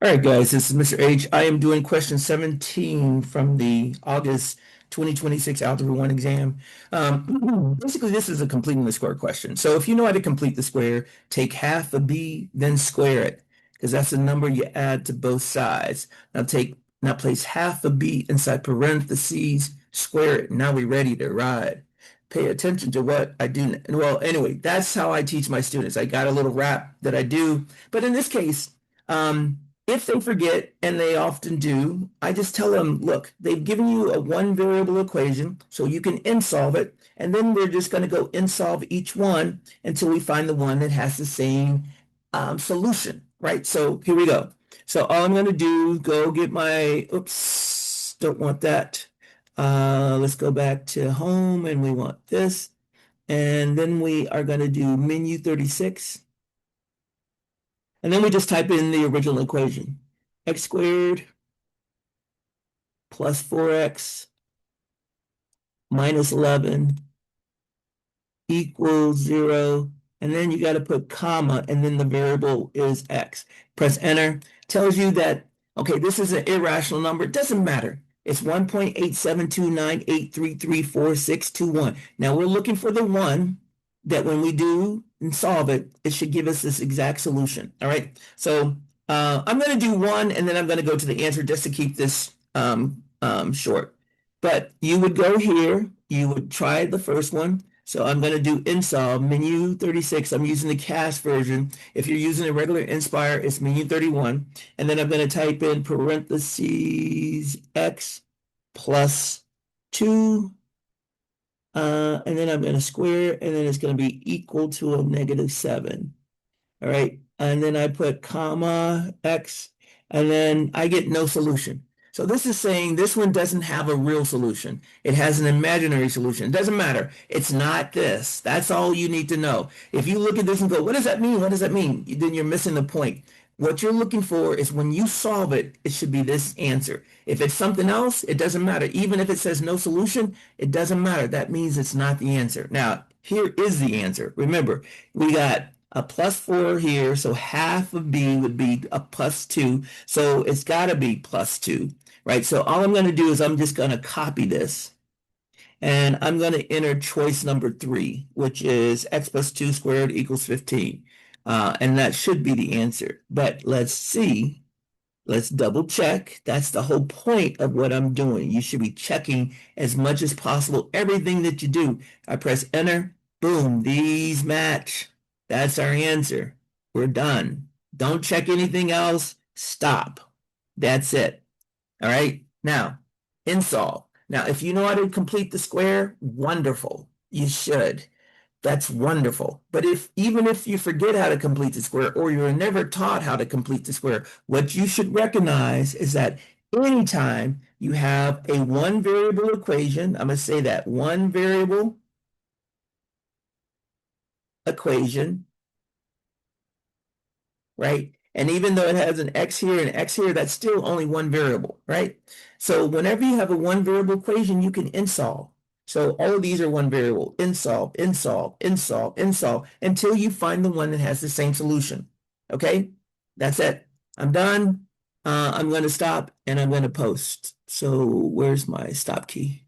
All right, guys, this is Mr. H. I am doing question 17 from the August 2026 Algebra 1 exam. Basically, this is a completing the square question. So if you know how to complete the square, take half of b, then square it, because that's the number you add to both sides. Now place half of b inside parentheses, square it. Now we're ready to ride. Pay attention to what I do. Well, anyway, that's how I teach my students. I got a little rap that I do, but in this case, if they forget, and they often do, I just tell them, look, they've given you a one variable equation, so you can insolve it, and then we're just going to go insolve each one until we find the one that has the same solution, right? So here we go. So all I'm going to do, go get my, oops, don't want that. Let's go back to home, and we want this. And then we are going to do menu 36. And then we just type in the original equation. X squared plus 4x minus 11 equals 0. And then you got to put comma, and then the variable is x. Press enter. Tells you that, okay, this is an irrational number. It doesn't matter. It's 1.8729833461. Now we're looking for the one that when we do and solve it, it should give us this exact solution. All right. So I'm going to do one, and then I'm going to go to the answer just to keep this short. But you would go here, you would try the first one. So I'm going to do insolve, menu 36. I'm using the CAS version. If you're using a regular Inspire, it's menu 31. And then I'm going to type in parentheses x plus 2. And then I'm going to square, and then it's going to be equal to a -7. All right. And then I put comma x, and then I get no solution. So this is saying this one doesn't have a real solution. It has an imaginary solution. It doesn't matter. It's not this. That's all you need to know. If you look at this and go, what does that mean? What does that mean? Then you're missing the point. What you're looking for is when you solve it, it should be this answer. If it's something else, it doesn't matter. Even if it says no solution, it doesn't matter. That means it's not the answer. Now, here is the answer. Remember, we got a +4 here, so half of b would be a +2. So it's got to be +2, right? So all I'm going to do is I'm just going to copy this, and I'm going to enter choice number 3, which is x plus 2 squared equals 15. And that should be the answer. But let's see. Let's double check. That's the whole point of what I'm doing. You should be checking as much as possible everything that you do. I press enter. Boom. These match. That's our answer. We're done. Don't check anything else. Stop. That's it. All right. Now, insolve. Now, if you know how to complete the square, wonderful. You should. That's wonderful. But even if you forget how to complete the square, or you're never taught how to complete the square, what you should recognize is that anytime you have a one variable equation, I'm going to say that one variable equation, right? And even though it has an x here and x here, that's still only one variable, right? So whenever you have a one variable equation, you can insolve. So all of these are one variable, insolve, insolve, insolve, insolve, until you find the one that has the same solution. Okay, that's it. I'm done. I'm going to stop, and I'm going to post. So where's my stop key?